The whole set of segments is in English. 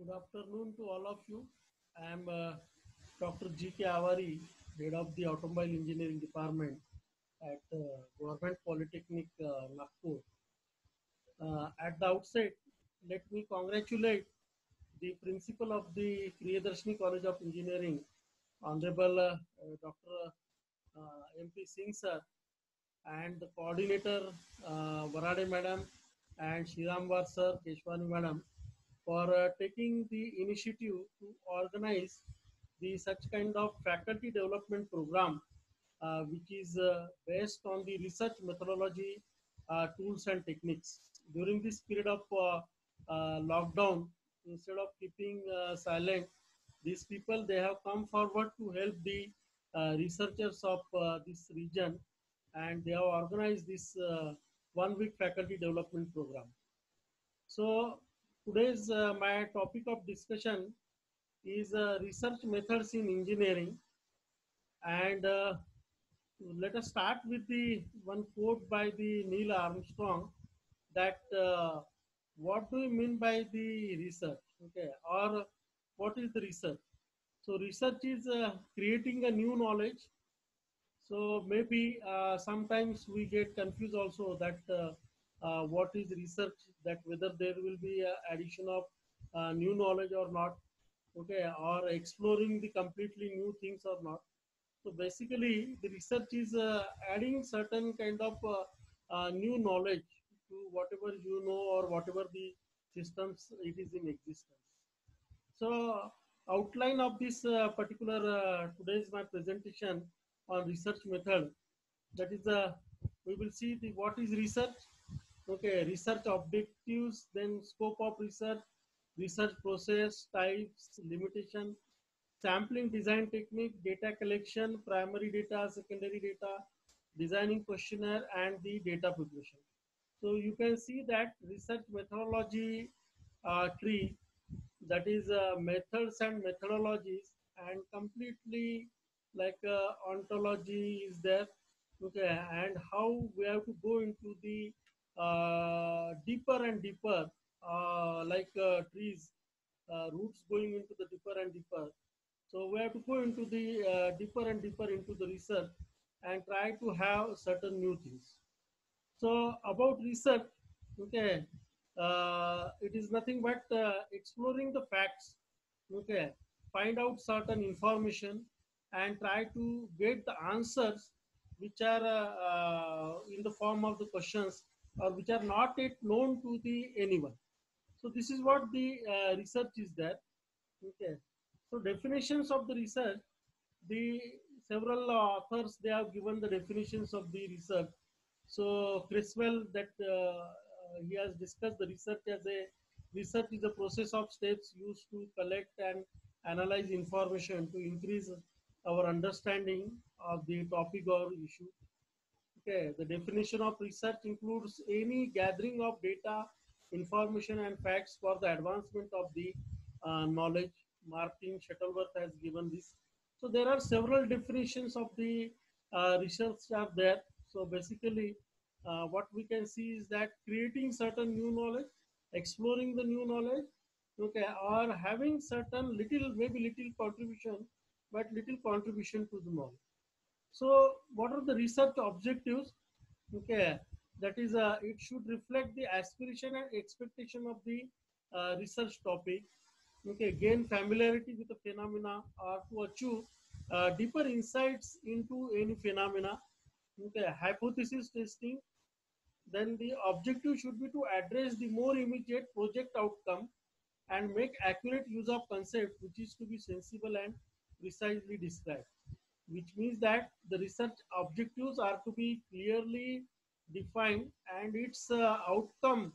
Good afternoon to all of you. I am Dr. G.K. Avari, head of the Automobile Engineering Department at Government Polytechnic, Nagpur. At the outset, let me congratulate the principal of the Priyadarshini College of Engineering, Honorable Dr. M.P. Singh sir, and the coordinator Varade madam and Shriramvar sir, Keshwani madam, for taking the initiative to organize the such kind of faculty development program, which is based on the research methodology, tools and techniques. During this period of lockdown, instead of keeping silent, these people they have come forward to help the researchers of this region, and they have organized this 1 week faculty development program. So today's my topic of discussion is research methods in engineering, and let us start with the one quote by the Neil Armstrong that what do you mean by the research? Okay, or what is the research? So research is creating a new knowledge. So maybe sometimes we get confused also that what is research, that whether there will be a addition of new knowledge or not, okay, or exploring the completely new things or not. So basically, the research is adding certain kind of new knowledge to whatever you know or whatever the systems it is in existence. So outline of this particular today's my presentation on research method. That is we will see the what is research. Okay, research objectives, then scope of research, research process, types, limitation, sampling design technique, data collection, primary data, secondary data, designing questionnaire, and the data preparation. So you can see that research methodology tree, that is methods and methodologies, and completely like ontology is there. Okay, and how we have to go into the deeper and deeper, like trees, roots going into the deeper and deeper. So we have to go into the deeper and deeper into the research and try to have certain new things. So about research, okay, it is nothing but exploring the facts, okay, find out certain information and try to get the answers which are in the form of the questions or which are not yet known to the anyone. So this is what the research is there. Okay. So definitions of the research, the several authors they have given the definitions of the research. So Criswell that he has discussed the research as a research is a process of steps used to collect and analyze information to increase our understanding of the topic or issue. Okay, the definition of research includes any gathering of data, information, and facts for the advancement of the knowledge. Martin Shuttleworth has given this. So there are several definitions of the research are there. So basically, what we can see is that creating certain new knowledge, exploring the new knowledge, okay, or having certain little, maybe little contribution, but little contribution to the knowledge. So what are the research objectives? Okay, that is, it should reflect the aspiration and expectation of the research topic. Okay, gain familiarity with the phenomena or to achieve deeper insights into any phenomena. Okay, hypothesis testing. Then the objective should be to address the more immediate project outcome and make accurate use of concept which is to be sensible and precisely described, which means that the research objectives are to be clearly defined and its outcome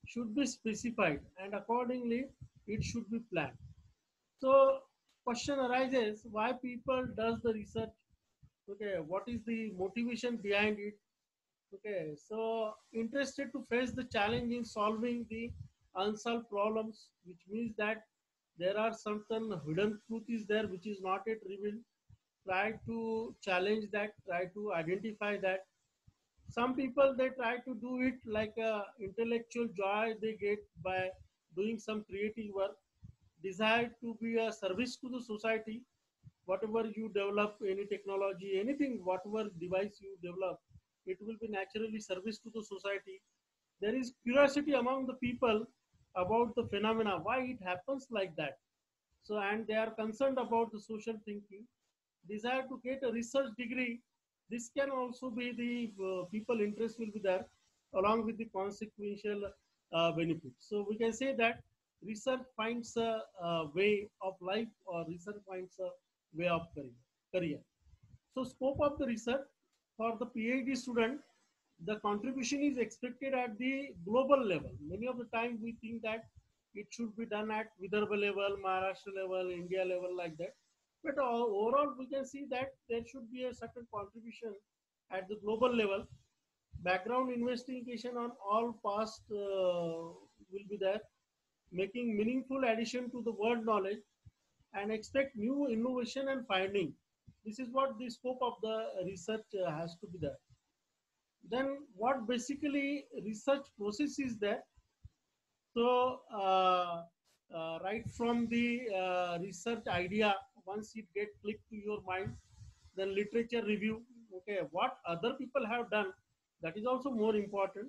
should be specified, and accordingly it should be planned. So question arises, why people does the research? Okay, what is the motivation behind it? Okay, so interested to face the challenge in solving the unsolved problems, which means that there are certain hidden truth is there which is not yet revealed. Try to challenge that, try to identify that. Some people they try to do it like a intellectual joy they get by doing some creative work. desire to be a service to the society. Whatever you develop, any technology, anything, whatever device you develop, it will be naturally service to the society. There is curiosity among the people about the phenomena, why it happens like that. So, and they are concerned about the social thinking, desire to get a research degree. This can also be the people interest will be there, along with the consequential benefits. So we can say that research finds a way of life, or research finds a way of career. So scope of the research for the PhD student, the contribution is expected at the global level. Many of the time we think that it should be done at Vidarbha level, Maharashtra level, India level, like that. But overall, we can see that there should be a certain contribution at the global level. Background investigation on all past will be there, making meaningful addition to the world knowledge, and expect new innovation and finding. This is what the scope of the research has to be there. Then what basically research process is there? So right from the research idea, once it get clicked to your mind, then literature review. Okay, what other people have done, that is also more important.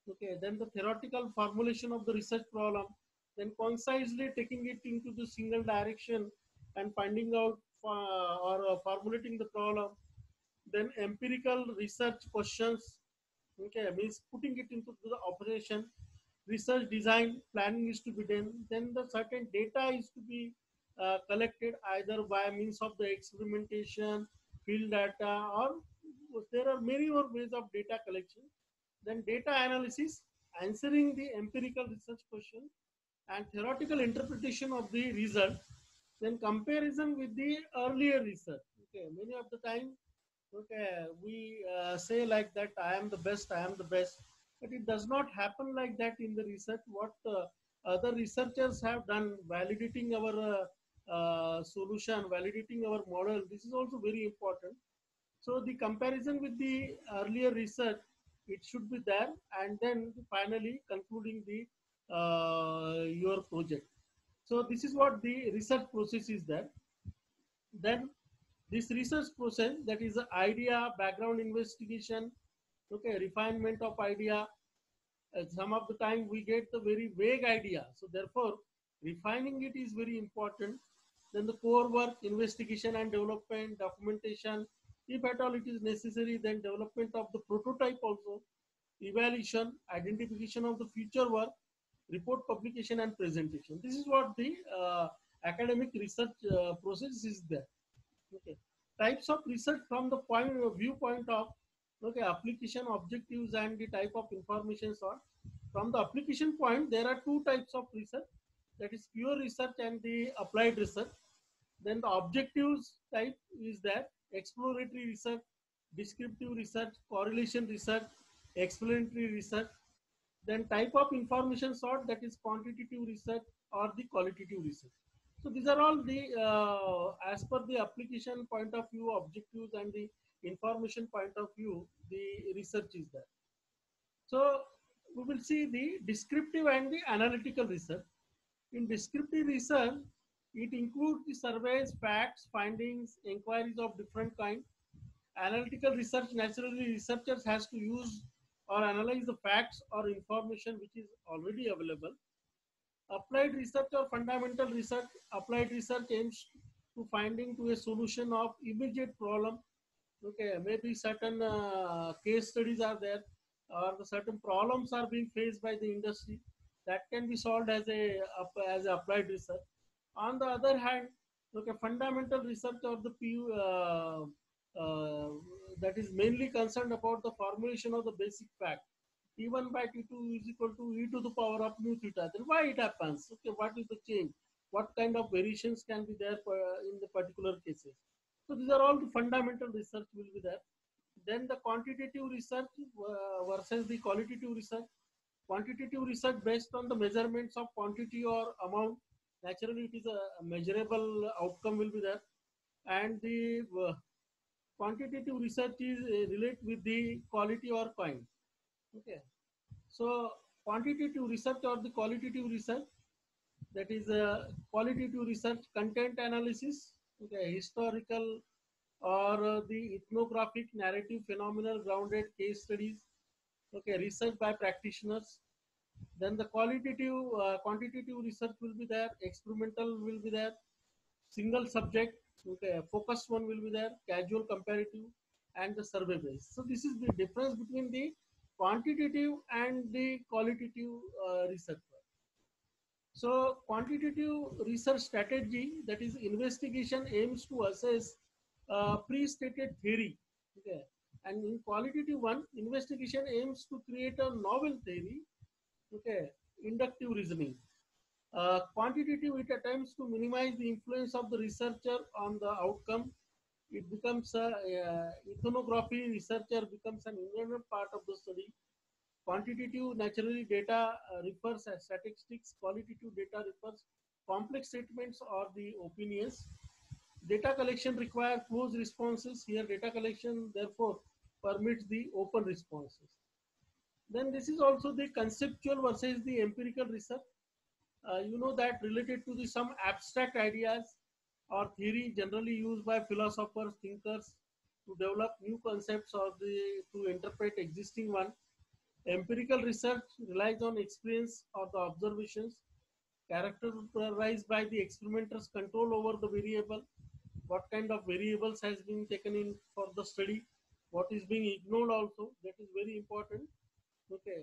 Okay, then the theoretical formulation of the research problem, then concisely taking it into the single direction and finding out or formulating the problem. Then empirical research questions, okay, means putting it into the operation. Research design planning is to be done. Then the certain data is to be collected either by means of the experimentation, field data, or there are many more ways of data collection. Then data analysis, answering the empirical research question, and theoretical interpretation of the result. Then comparison with the earlier research. Okay, many of the time, okay, we say like that, I am the best, I am the best, but it does not happen like that in the research. What other researchers have done, validating our solution, validating our model, this is also very important. So the comparison with the earlier research, it should be there, and then finally concluding the your project. So this is what the research process is there. Then this research process, that is the idea, background investigation, okay, refinement of idea. Some of the time we get the very vague idea. So therefore, refining it is very important. Then the core work, investigation and development, documentation. If at all it is necessary, then development of the prototype also, evaluation, identification of the future work, report publication and presentation. This is what the academic research process is there. Okay. Types of research from the viewpoint of, okay, application objectives and the type of information sought. From the application point, there are two types of research, that is pure research and the applied research. Then the objectives type is that exploratory research, descriptive research, correlation research, explanatory research. Then type of information sought, that is quantitative research or the qualitative research. So these are all the, as per the application point of view, objectives and the information point of view, the research is there. So we will see the descriptive and the analytical research. In descriptive research, it includes the surveys, facts, findings, inquiries of different kind. Analytical research, naturally researchers has to use or analyze the facts or information which is already available. Applied research or fundamental research, applied research aims to finding to a solution of immediate problem. Okay, maybe certain case studies are there, or the certain problems are being faced by the industry, that can be solved as a applied research. On the other hand, okay, fundamental research or the uh, that is mainly concerned about the formulation of the basic fact. T1 by T2 is equal to e to the power of mu theta. Then why it happens? Okay, what is the change? What kind of variations can be there in the particular cases? So these are all the fundamental research will be there. Then the quantitative research versus the qualitative research. Quantitative research based on the measurements of quantity or amount. Naturally, it is a measurable outcome will be there. And the quantitative research is relate with the quality or kind. Okay. So quantitative research or the qualitative research, That is qualitative research, content analysis, okay, historical or the ethnographic, narrative, phenomenal, grounded case studies, okay, research by practitioners. Then the quantitative research will be there, experimental will be there, single subject, okay, focused one will be there, casual comparative, and the survey based. So this is the difference between the quantitative and the qualitative research. So quantitative research strategy, that is investigation, aims to assess pre-stated theory. Okay. And in qualitative one, investigation aims to create a novel theory. Okay. Inductive reasoning. Quantitative, it attempts to minimize the influence of the researcher on the outcome. It becomes a ethnography, researcher becomes an integral part of the study. Quantitative, naturally, data refers as statistics. Qualitative data refers complex statements or the opinions. Data collection requires close responses. Here, data collection, therefore, permits the open responses. Then this is also the conceptual versus the empirical research. You know that related to the some abstract ideas or theory generally used by philosophers, thinkers to develop new concepts or to interpret existing one. Empirical research relies on experience or the observations, characterized by the experimenter's control over the variable, what kind of variables has been taken in for the study, what is being ignored also, that is very important. Okay.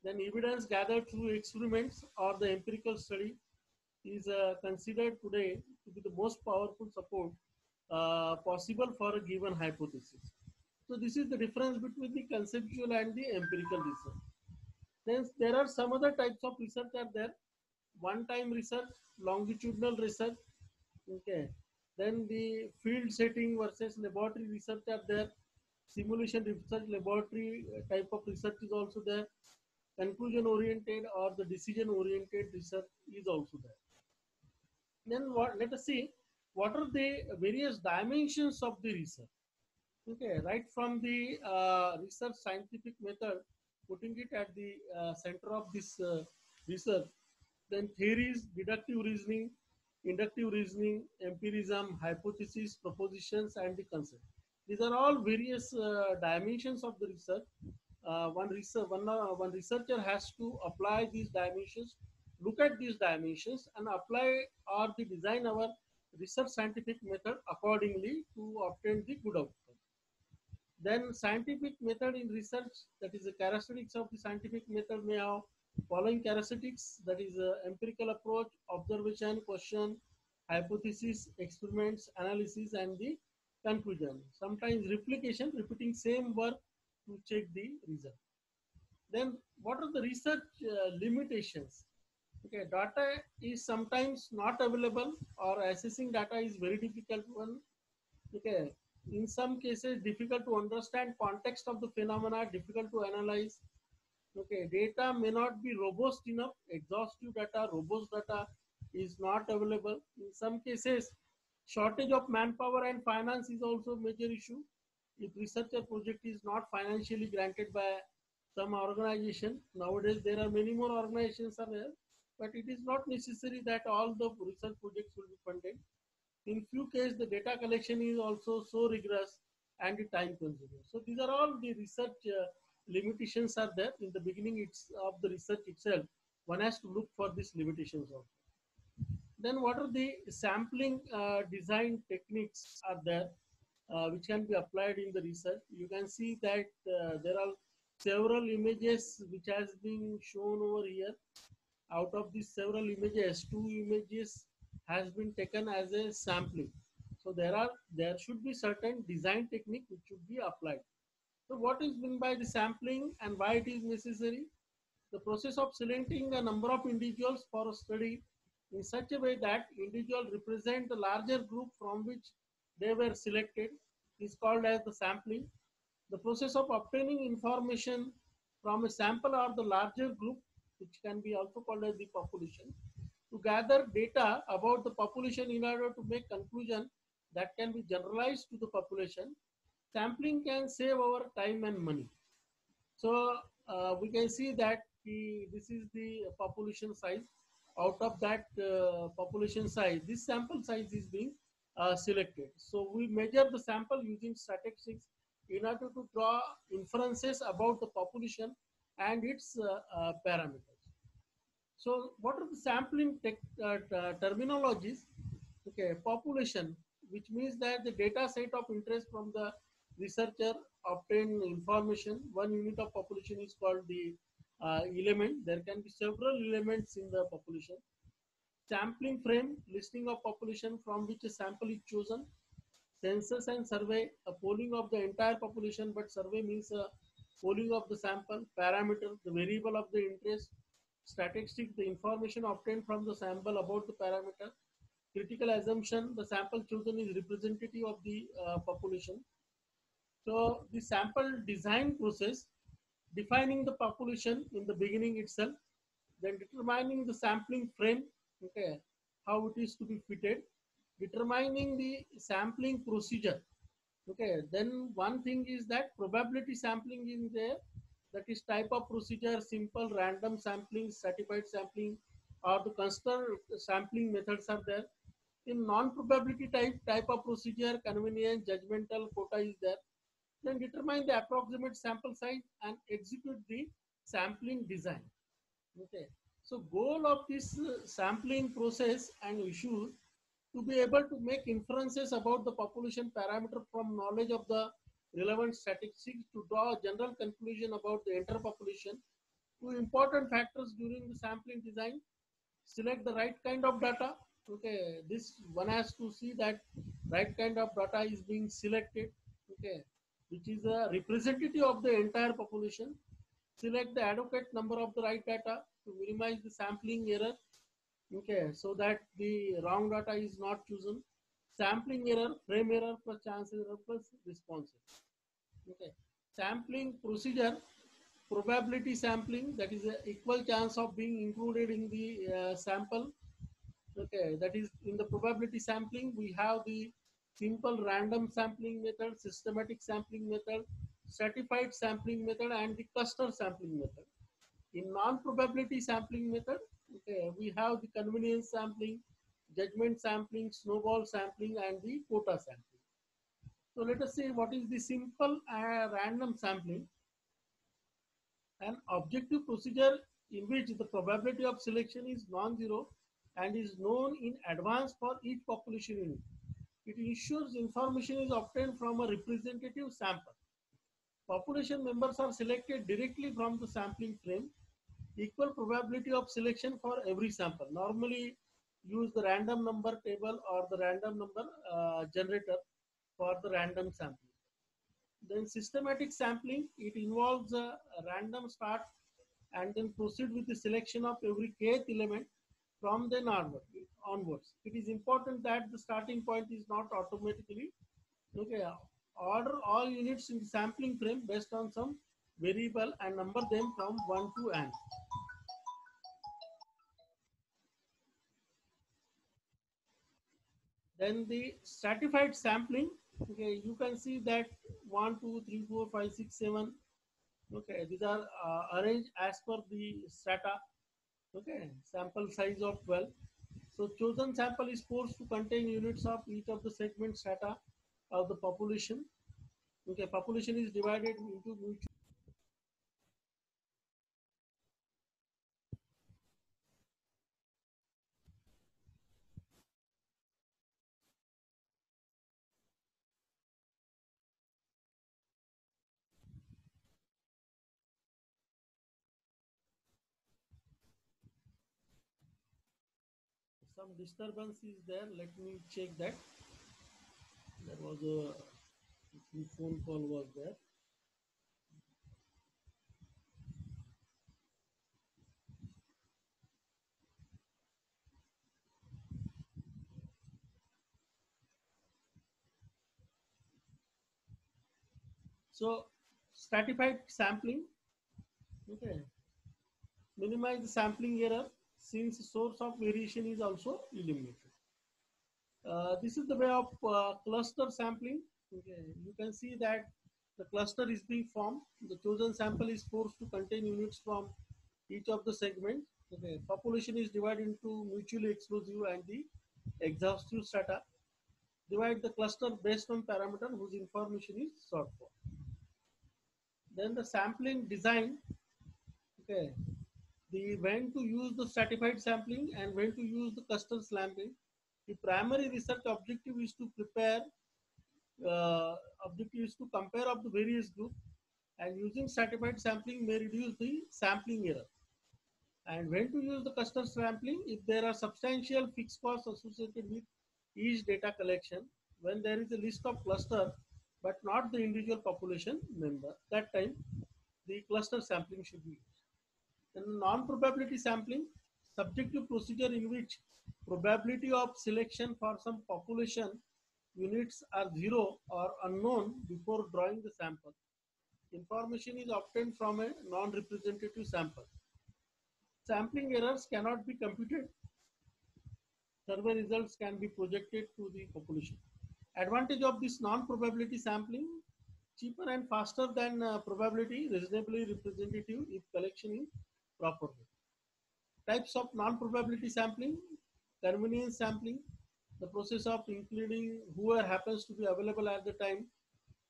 Then evidence gathered through experiments or the empirical study is considered today to be the most powerful support possible for a given hypothesis. So this is the difference between the conceptual and the empirical research. Then there are some other types of research are there. One-time research, longitudinal research. Okay. Then the field setting versus laboratory research are there. Simulation research, laboratory type of research is also there. Conclusion oriented or the decision oriented research is also there. Then what? Let us see what are the various dimensions of the research. Okay, right from the research scientific method, putting it at the center of this research. Then theories, deductive reasoning, inductive reasoning, empirism, hypothesis, propositions, and the concept. These are all various dimensions of the research. One researcher has to apply these dimensions, look at these dimensions, and apply or the design our research scientific method accordingly to obtain the good outcome. Then scientific method in research, that is the characteristics of the scientific method may have following characteristics, that is empirical approach, observation, question, hypothesis, experiments, analysis, and the conclusion. Sometimes replication, repeating same work to check the result. Then what are the research limitations? Okay, data is sometimes not available or assessing data is very difficult one. Okay, in some cases difficult to understand context of the phenomena, difficult to analyze. Okay, data may not be robust enough, exhaustive data, robust data is not available. In some cases, shortage of manpower and finance is also a major issue. If researcher project is not financially granted by some organization, nowadays there are many more organizations are there, but it is not necessary that all the research projects will be funded. In few cases, the data collection is also so rigorous and time consuming. So these are all the research limitations are there in the beginning of the research itself. One has to look for these limitations also. Then what are the sampling design techniques are there which can be applied in the research? You can see that there are several images which has been shown over here. Out of these several images, 2 images has been taken as a sampling. So there should be certain design technique which should be applied. So what is meant by the sampling and why it is necessary? The process of selecting a number of individuals for a study in such a way that individuals represent a larger group from which they were selected is called as the sampling. The process of obtaining information from a sample or the larger group, which can be also called as the population, to gather data about the population in order to make conclusion that can be generalized to the population. Sampling can save our time and money. So we can see that this is the population size. out of that population size, this sample size is being selected. So we measure the sample using statistics in order to draw inferences about the population and its parameters. So what are the sampling terminologies? Okay, population, which means that the data set of interest from the researcher obtain information. One unit of population is called the element. There can be several elements in the population. Sampling frame, listing of population from which a sample is chosen. Census and survey, a polling of the entire population, but survey means a polling of the sample. Parameter, the variable of the interest. Statistic, the information obtained from the sample about the parameter. Critical assumption, the sample chosen is representative of the population. So the sample design process, defining the population in the beginning itself, then determining the sampling frame, okay, how it is to be fitted, determining the sampling procedure. Okay, then one thing is that probability sampling is there, that is type of procedure, simple, random sampling, stratified sampling, or the cluster sampling methods are there. In non-probability type of procedure, convenience, judgmental, quota is there. Then determine the approximate sample size and execute the sampling design. Okay. So goal of this sampling process and issues to be able to make inferences about the population parameter from knowledge of the relevant statistics to draw a general conclusion about the entire population. Two important factors during the sampling design: select the right kind of data. Okay, this one has to see that right kind of data is being selected. Okay, which is a representative of the entire population. Select the adequate number of the right data to minimize the sampling error. Okay, so that the wrong data is not chosen. Sampling error, frame error plus chance error plus response. Okay, sampling procedure, probability sampling, that is a equal chance of being included in the sample. Okay, that is in the probability sampling we have the simple random sampling method, systematic sampling method, stratified sampling method, and the cluster sampling method. In non-probability sampling method, okay, we have the convenience sampling, judgment sampling, snowball sampling, and the quota sampling. So let us see what is the simple random sampling. An objective procedure in which the probability of selection is non-zero and is known in advance for each population unit. It ensures information is obtained from a representative sample. Population members are selected directly from the sampling frame. Equal probability of selection for every sample. Normally use the random number table or the random number generator for the random sampling. Then systematic sampling, it involves a random start and then proceed with the selection of every kth element from then onwards. It is important that the starting point is not automatically, okay, order all units in the sampling frame based on some variable and number them from 1 to n. Then the stratified sampling, okay, you can see that 1, 2, 3, 4, 5, 6, 7, okay, these are arranged as per the strata, okay, sample size of 12. So chosen sample is forced to contain units of each of the segment strata of the population. Okay, population is divided into mutual. Some disturbance is there. Let me check that. There was a phone call was there. So stratified sampling, okay, minimize the sampling error since source of variation is also eliminated. This is the way of cluster sampling. Okay. You can see that the cluster is being formed. The chosen sample is forced to contain units from each of the segments. Okay, population is divided into mutually exclusive and the exhaustive strata. Divide the cluster based on parameter whose information is sought for. Then the sampling design, okay, the when to use the stratified sampling and when to use the cluster sampling. The primary research objective is to prepare, objective is to compare of the various groups, and using stratified sampling may reduce the sampling error. And when to use the cluster sampling, if there are substantial fixed costs associated with each data collection, when there is a list of cluster but not the individual population member, that time the cluster sampling should be used. Then non-probability sampling, subjective procedure in which probability of selection for some population units are zero or unknown before drawing the sample. Information is obtained from a non-representative sample. Sampling errors cannot be computed. Survey results can be projected to the population. Advantage of this non-probability sampling, cheaper and faster than probability, reasonably representative if collection is proper. Types of non-probability sampling, convenience sampling, the process of including whoever happens to be available at the time,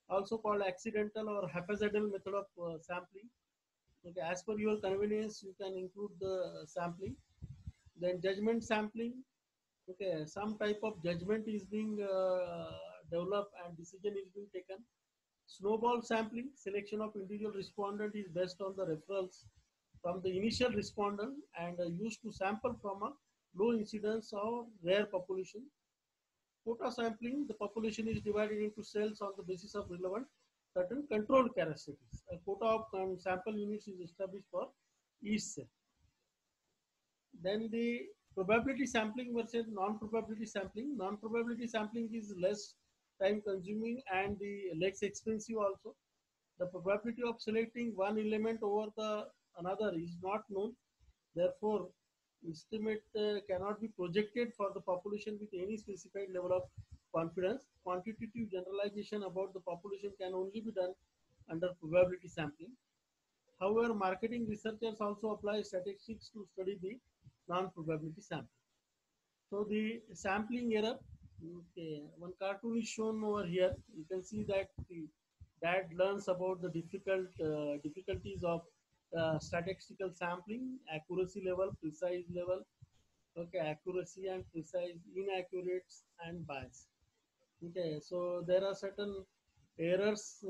also called accidental or haphazardal method of sampling. Okay, as per your convenience, you can include the sampling. Then judgment sampling. Okay, some type of judgment is being developed and decision is being taken. Snowball sampling, selection of individual respondent is based on the referrals from the initial respondent and used to sample from a low incidence or rare population. Quota sampling, the population is divided into cells on the basis of relevant certain control characteristics. A quota of sample units is established for each cell. Then the probability sampling versus non-probability sampling. Non-probability sampling is less time consuming and the less expensive also. The probability of selecting one element over the another is not known. Therefore, estimate cannot be projected for the population with any specified level of confidence. Quantitative generalization about the population can only be done under probability sampling. However, marketing researchers also apply statistics to study the non-probability sampling. So the sampling error, okay, one cartoon is shown over here. You can see that the dad learns about the difficulties of statistical sampling, accuracy level, precise level, okay, accuracy and precise, inaccurates and bias. Okay, so there are certain errors,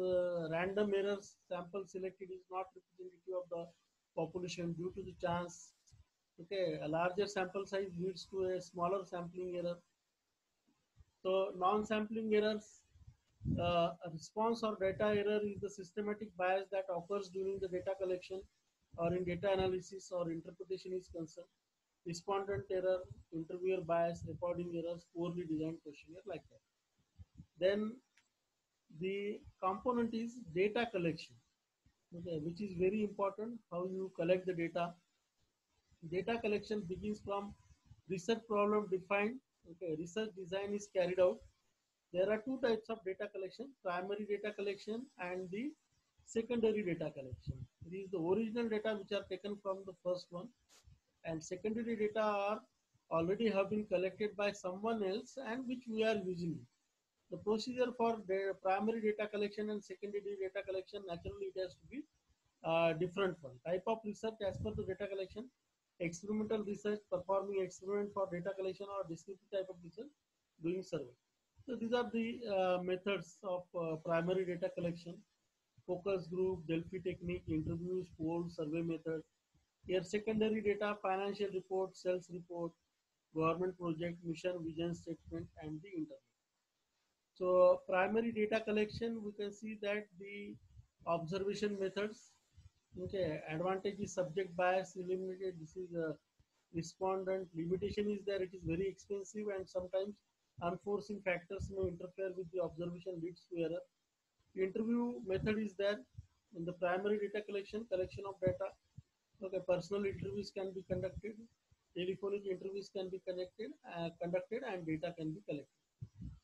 random errors. Sample selected is not representative of the population due to the chance. Okay, a larger sample size leads to a smaller sampling error. So non-sampling errors, a response or data error is the systematic bias that occurs during the data collection or in data analysis or interpretation is concerned. Respondent error, interviewer bias, recording errors, poorly designed questionnaire, like that. Then the component is data collection, okay, which is very important. How you collect the data. Data collection begins from research problem defined. Okay, research design is carried out. There are two types of data collection: primary data collection and the secondary data collection. These the original data which are taken from the first one, and secondary data are already have been collected by someone else and which we are using. The procedure for the primary data collection and secondary data collection, naturally it has to be different one. Type of research as per the data collection: experimental research, performing experiment for data collection, or descriptive type of research, doing survey. So these are the methods of primary data collection: focus group, Delphi technique, interviews, polls, survey method. Here secondary data: financial report, sales report, government project, mission, vision statement, and the interview. So primary data collection, we can see that the observation methods. Okay, advantage is subject bias eliminated. This is a respondent. Limitation is there. It is very expensive and sometimes unforeseen factors may interfere with the observation, leads to error. Interview method is there in the primary data collection, collection of data. Okay, personal interviews can be conducted, telephonic interviews can be conducted, and data can be collected.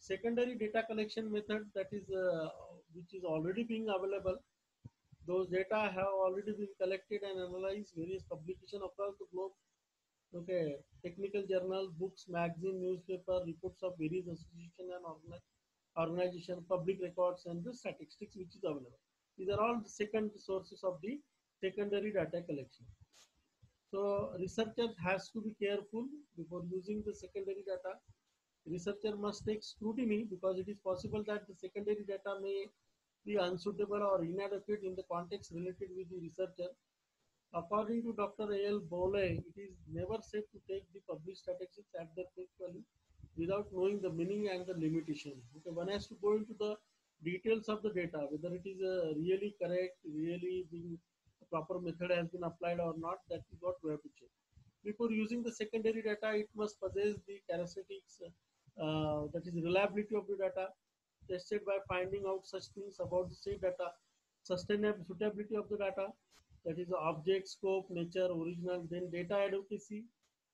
Secondary data collection method, that is which is already being available. Those data have already been collected and analyzed, various publications across the globe. Okay, technical journals, books, magazine, newspaper, reports of various association and organization, public records, and the statistics which is available. These are all the second sources of the secondary data collection. So researcher has to be careful before using the secondary data. Researcher must take scrutiny because it is possible that the secondary data may be unsuitable or inadequate in the context related with the researcher. According to Dr. A.L. Bole, it is never safe to take the published statistics at their face value without knowing the meaning and the limitation. Okay, one has to go into the details of the data, whether it is really correct, really being proper method has been applied or not. That is what we have to check. Before using the secondary data, it must possess the characteristics, that is reliability of the data, tested by finding out such things about the same data, sustainable suitability of the data, that is object, scope, nature, original. Then data adequacy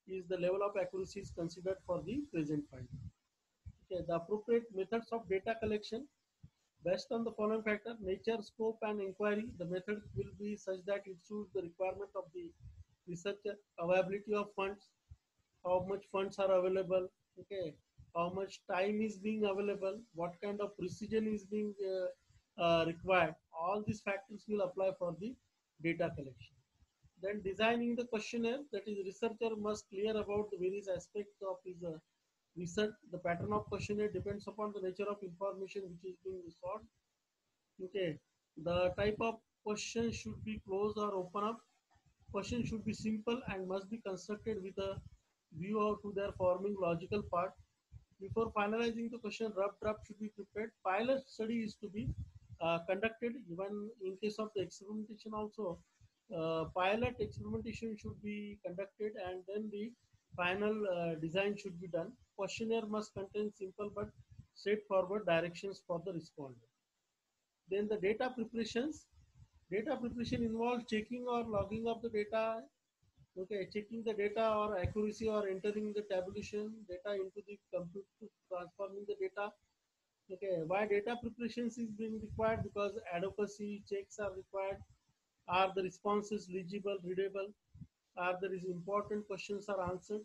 is the level of accuracy is considered for the present finding. Okay, the appropriate methods of data collection based on the following factor: nature, scope, and inquiry. The method will be such that it suits the requirement of the researcher, availability of funds, how much funds are available, okay, how much time is being available, what kind of precision is being required. All these factors will apply for the data collection. Then designing the questionnaire, that is researcher must clear about the various aspects of his research. The pattern of questionnaire depends upon the nature of information which is being sought. Okay, the type of question should be closed or open up. Question should be simple and must be constructed with a view to their forming logical part. Before finalizing the question, rough draft should be prepared. Pilot study is to be conducted. Even in case of the experimentation also, pilot experimentation should be conducted and then the final design should be done. Questionnaire must contain simple but straightforward directions for the respondent. Then the data preparations. Data preparation involves checking or logging of the data, okay, checking the data or accuracy or entering the tabulation data into the computer, transforming the data. Okay, why data preparations is being required? Because adequacy checks are required. Are the responses legible, readable? Are there is important questions are answered?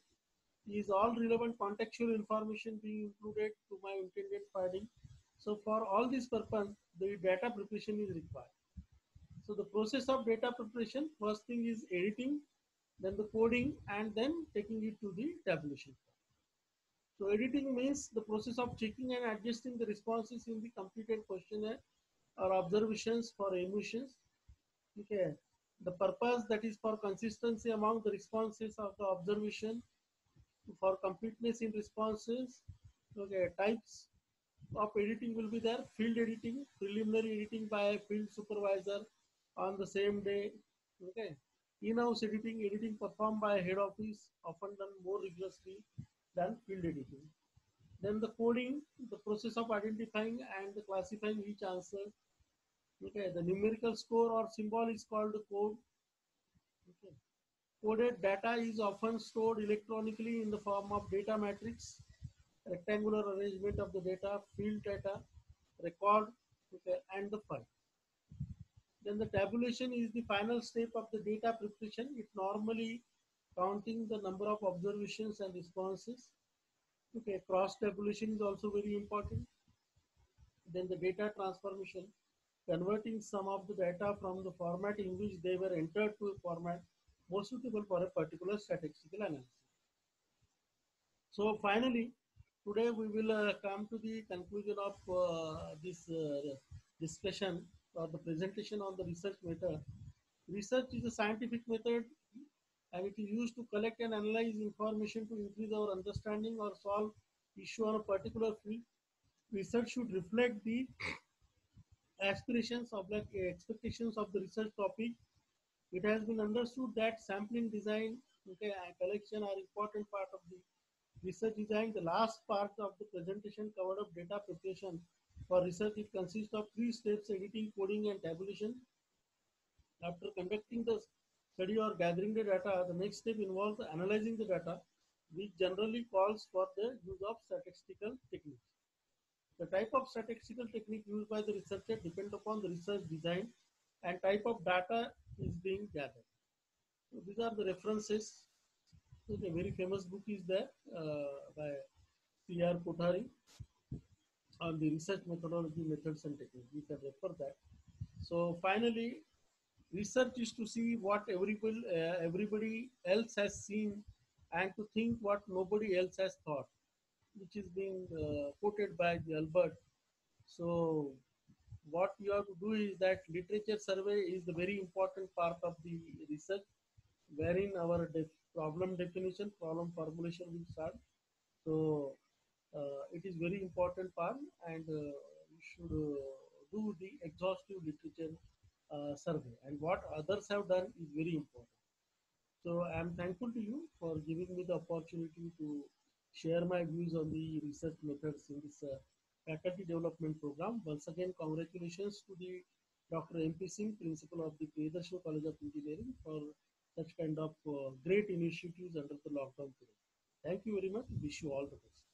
Is all relevant contextual information being included to my intended finding? So for all this purpose, the data preparation is required. So the process of data preparation, first thing is editing, then the coding, and then taking it to the tabulation. So editing means the process of checking and adjusting the responses in the completed questionnaire or observations for emissions. Okay. The purpose, that is for consistency among the responses of the observation, for completeness in responses. Okay. Types of editing will be there: field editing, preliminary editing by a field supervisor on the same day. Okay. In-house editing, editing performed by a head office, often done more rigorously than field editing. Then the coding, the process of identifying and classifying each answer. Okay. The numerical score or symbol is called the code. Okay. Coded data is often stored electronically in the form of data matrix, rectangular arrangement of the data, field data, record, okay, and the file. Then the tabulation is the final step of the data preparation. It normally counting the number of observations and responses. Okay, cross tabulation is also very important. Then the data transformation, converting some of the data from the format in which they were entered to a format more suitable for a particular statistical analysis. So finally, today we will come to the conclusion of this discussion or the presentation on the research method. Research is a scientific method and it is used to collect and analyze information to increase our understanding or solve issue on a particular field. Research should reflect the aspirations of like expectations of the research topic. It has been understood that sampling design, okay, and collection are important part of the research design. The last part of the presentation covered up data preparation. For research, it consists of three steps: editing, coding, and tabulation. After conducting the study or gathering the data, the next step involves analyzing the data, which generally calls for the use of statistical techniques. The type of statistical technique used by the researcher depends upon the research design and type of data is being gathered. So these are the references. A very famous book is there by P.R. Kothari on the research methodology, methods, and techniques. We can refer that. So finally, research is to see what everybody else has seen and to think what nobody else has thought, which is being quoted by the Albert. So what you have to do is that literature survey is the very important part of the research, wherein our problem definition, problem formulation will start. So it is very important part, and you should do the exhaustive literature survey. And what others have done is very important. So I am thankful to you for giving me the opportunity to share my views on the research methods in this faculty development program. Once again, congratulations to the Dr. M.P. Singh, principal of the Priyadarshini College of Engineering, for such kind of great initiatives under the lockdown period. Thank you very much. Wish you all the best.